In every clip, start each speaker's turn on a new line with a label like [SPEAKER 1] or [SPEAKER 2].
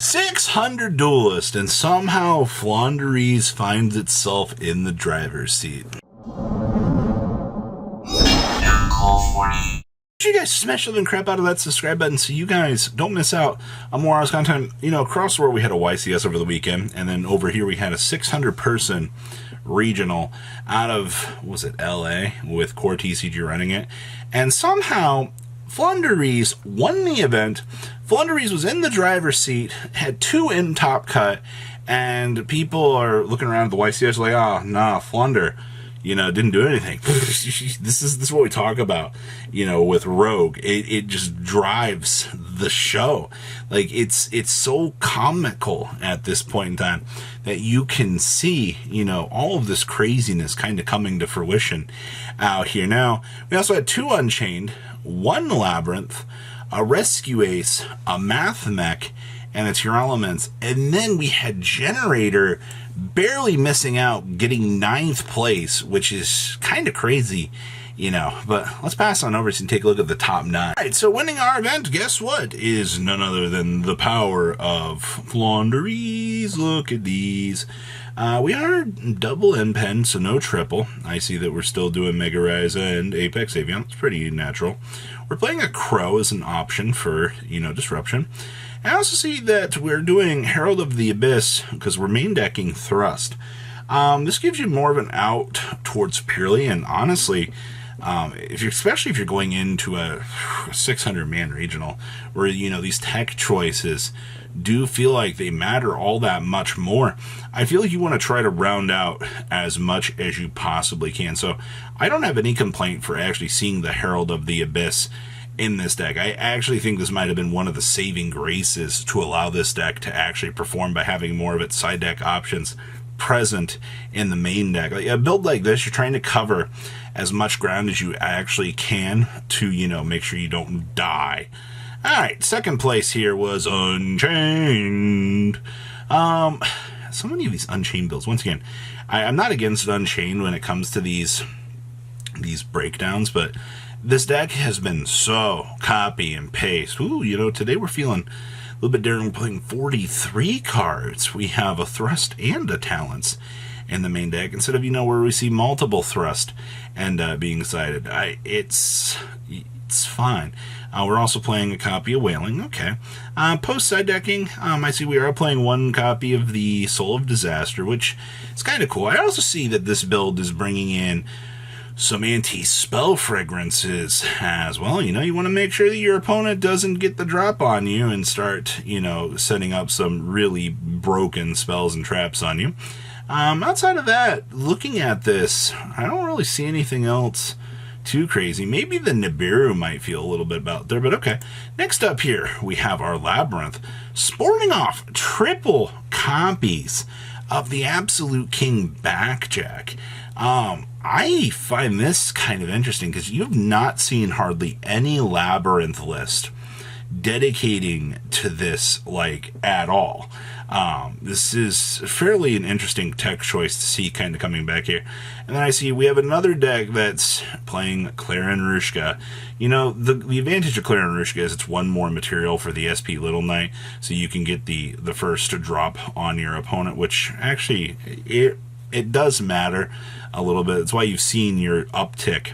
[SPEAKER 1] 600 duelist, and somehow Flanders finds itself in the driver's seat. You guys smash the crap out of that subscribe button so you guys don't miss out on more hours content. You know, across the world we had a YCS over the weekend, and then over here we had a 600 person regional out of, was it LA, with Core TCG running it, and somehow Flanders won the event. Flanders was in the driver's seat, had 2 in top cut, and people are looking around at the YCS like, oh, nah, Flander, you know, didn't do anything. This is what we talk about, you know, with Rogue. It just drives the show. Like, it's so comical at this point in time that you can see, you know, all of this craziness kind of coming to fruition out here. Now, we also had 2 Unchained, 1 Labyrinth, a Rescue Ace, a Math Mech, and its Your Elements. And then we had Generaider barely missing out, getting 9th place, which is kind of crazy, you know. But let's pass on over and take a look at the top 9. All right, so winning our event, guess what, is none other than the power of Flanders. Look at these. We are double N-Pen, so no triple. I see that we're still doing Mega Rise and Apex Avion. It's pretty natural. We're playing a Crow as an option for, you know, disruption. I also see that we're doing Herald of the Abyss because we're main decking Thrust. This gives you more of an out towards Purely, and honestly, especially if you're going into a 600-man regional where, you know, these tech choices do feel like they matter all that much more, I feel like you want to try to round out as much as you possibly can. So I don't have any complaint for actually seeing the Herald of the Abyss in this deck. I actually think this might have been one of the saving graces to allow this deck to actually perform by having more of its side deck options present in the main deck. Like a build like this, you're trying to cover as much ground as you actually can to, you know, make sure you don't die. Alright, second place here was Unchained. So many of these Unchained builds. Once again, I'm not against Unchained when it comes to these breakdowns, but this deck has been so copy and paste. Ooh, you know, today we're feeling a little bit different. We're playing 43 cards. We have a Thrust and a Talents in the main deck instead of, you know, where we see multiple Thrust and being sided. It's fine. We're also playing a copy of Wailing. Okay. Post side decking, I see we are playing 1 copy of the Soul of Disaster, which is kind of cool. I also see that this build is bringing in some anti-spell fragrances as well. You know, you want to make sure that your opponent doesn't get the drop on you and start, you know, setting up some really broken spells and traps on you. Outside of that, looking at this, I don't really see anything else too crazy. Maybe the Nibiru might feel a little bit about there, but okay. Next up here, we have our Labyrinth, sporting off triple copies of the Absolute King Backjack. I find this kind of interesting because you've not seen hardly any Labyrinth list dedicating to this, like, at all. This is fairly an interesting tech choice to see kind of coming back here. And then I see we have another deck that's playing Clarin Rushka. You know, the advantage of Clarin Rushka is it's 1 more material for the SP Little Knight, so you can get the first drop on your opponent, which actually it does matter a little bit. It's why you've seen your uptick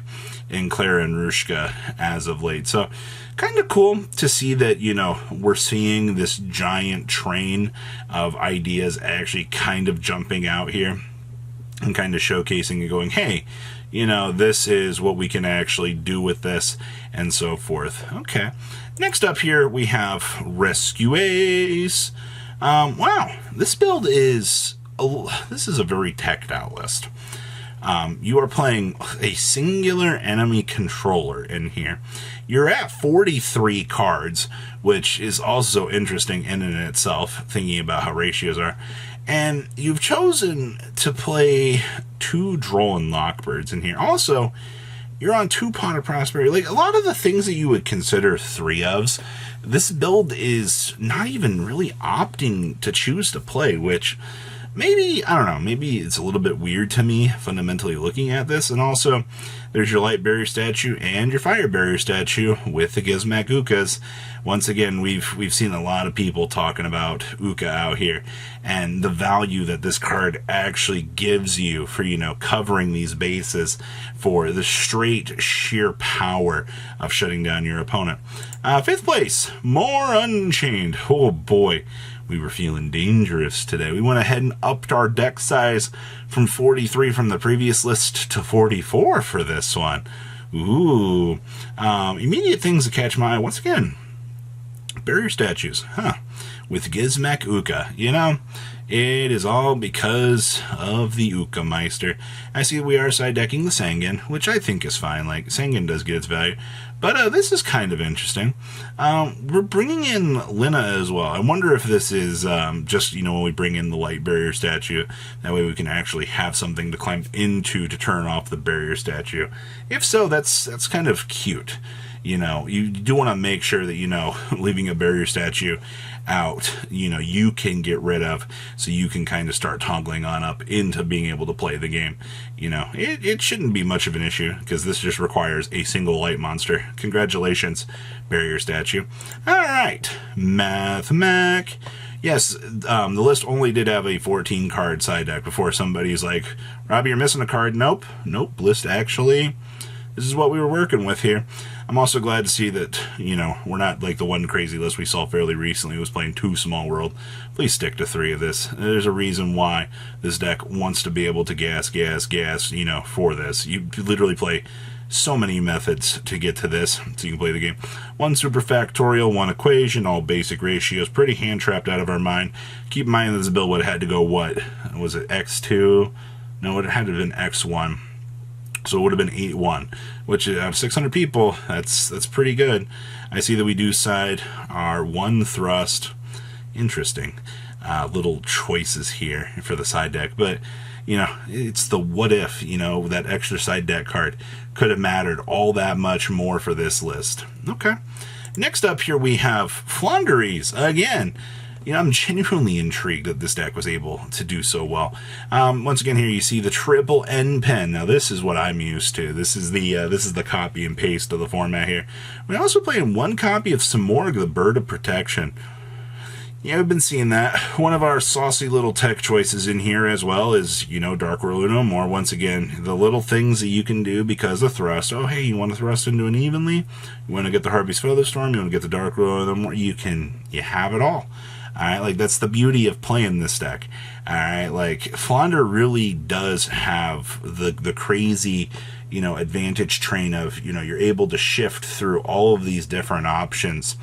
[SPEAKER 1] in Clarin Rushka as of late. So kind of cool to see that, you know, we're seeing this giant train of ideas actually kind of jumping out here and kind of showcasing and going, hey, you know, this is what we can actually do with this and so forth. Okay. Next up here, we have Rescue Ace. Wow, this build is this is a very teched out list. You are playing a singular enemy controller in here. You're at 43 cards, which is also interesting in and itself, thinking about how ratios are. And you've chosen to play 2 Droll Lockbirds in here. Also, you're on 2 Pot of Prosperity. Like, a lot of the things that you would consider 3-ofs, this build is not even really opting to choose to play, which maybe, I don't know, maybe it's a little bit weird to me fundamentally looking at this. And also, There's your light barrier statue and your fire barrier statue with the Gizmak Ukas. Once again, we've seen a lot of people talking about Uka out here and the value that this card actually gives you for, covering these bases for the straight sheer power of shutting down your opponent. 5th place, more Unchained. Oh boy, we were feeling dangerous today. We went ahead and upped our deck size from 43 from the previous list to 44 for this one. Ooh. Immediate things that catch my eye. Once again, barrier statues. With Gizmak Uka. It is all because of the Uka Meister. I see we are side decking the Sangan, which I think is fine. Like, Sangan does get its value. But this is kind of interesting. We're bringing in Lina as well. I wonder if this is just, when we bring in the light barrier statue. That way we can actually have something to climb into to turn off the barrier statue. If so, that's kind of cute. You do want to make sure that, leaving a barrier statue out, you can get rid of, so you can kind of start toggling on up into being able to play the game. It shouldn't be much of an issue, because this just requires a single light monster. Congratulations, barrier statue. Alright, Mac. Yes, the list only did have a 14 card side deck before somebody's like, Robbie, you're missing a card. Nope, list actually, this is what we were working with here. I'm also glad to see that, we're not like the one crazy list we saw fairly recently. It was playing 2 Small World. Please stick to 3 of this. There's a reason why this deck wants to be able to gas, for this. You literally play so many methods to get to this, so you can play the game. 1 super factorial, 1 equation, all basic ratios, pretty hand-trapped out of our mind. Keep in mind this build would have had to go, what? Was it X2? No, it had to have been X1. So it would have been 8-1, which out of 600 people, that's pretty good. I see that we do side our 1 thrust. Interesting. Little choices here for the side deck. But, it's the what if, that extra side deck card could have mattered all that much more for this list. Okay. Next up here we have Flonderies. Again, I'm genuinely intrigued that this deck was able to do so well. Once again, here you see the triple N pen. Now this is what I'm used to. This is the copy and paste of the format here. We're also playing 1 copy of Samorg, the Bird of Protection. Yeah, we've been seeing that. One of our saucy little tech choices in here as well is, Dark World No More. Once again, the little things that you can do because of thrust. Oh, hey, you want to thrust into an evenly? You want to get the Harpy's Featherstorm? You want to get the Dark World No More? You have it all. Alright, like, that's the beauty of playing this deck. Alright, like, Flonder really does have the crazy, advantage train of, you're able to shift through all of these different options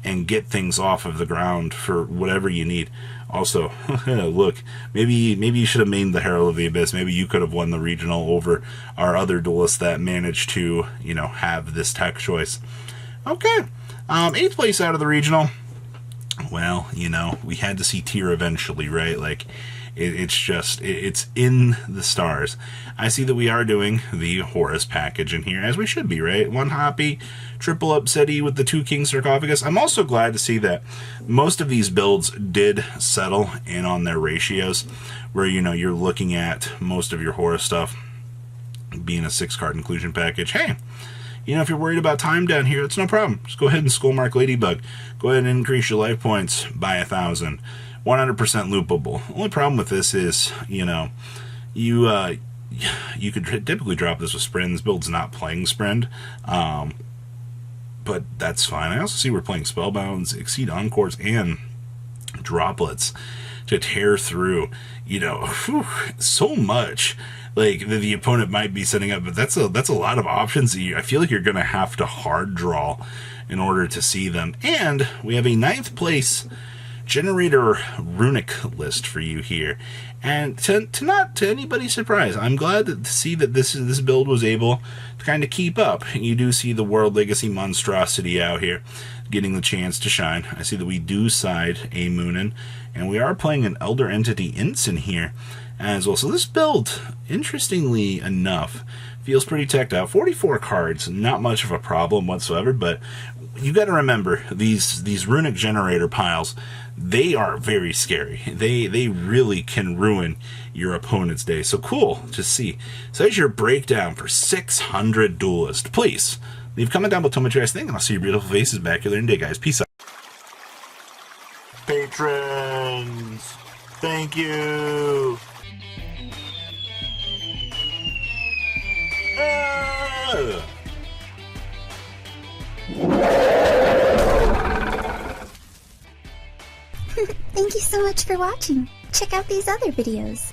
[SPEAKER 1] and get things off of the ground for whatever you need. Also, look, maybe you should have named the Herald of the Abyss. Maybe you could have won the regional over our other duelists that managed to, have this tech choice. Okay, 8th place out of the regional. Well, we had to see Tyr eventually, right? Like, it's in the stars. I see that we are doing the Horus package in here, as we should be, right? 1 Hoppy, triple Upsetty with the 2 King Sarcophagus. I'm also glad to see that most of these builds did settle in on their ratios, where, you're looking at most of your Horus stuff being a 6-card inclusion package. Hey, if you're worried about time down here, it's no problem. Just go ahead and Skullmark Ladybug. Go ahead and increase your life points by 1,000. 100% loopable. Only problem with this is, you could typically drop this with Sprint. This build's not playing Sprint, but that's fine. I also see we're playing Spellbounds, Exceed Encores, and Droplets to tear through, so much. Like, the opponent might be setting up, but that's a lot of options that I feel like you're going to have to hard draw in order to see them. And we have a 9th place Generator runic list for you here. And to anybody's surprise, I'm glad to see that this build was able to kind of keep up. You do see the World Legacy monstrosity out here getting the chance to shine. I see that we do side a Moonin, and we are playing an Elder Entity Ensign here as well. So this build, interestingly enough, feels pretty teched out. 44 cards, not much of a problem whatsoever, but you got to remember these runic generator piles, they are very scary. They really can ruin your opponent's day. So cool to see. So there's your breakdown for 600 Duelist. Please leave a comment down below, tell me what you guys think, and I'll see your beautiful faces back here later in the day, guys. Peace out. Patrons, thank you.
[SPEAKER 2] Thank you so much for watching. Check out these other videos.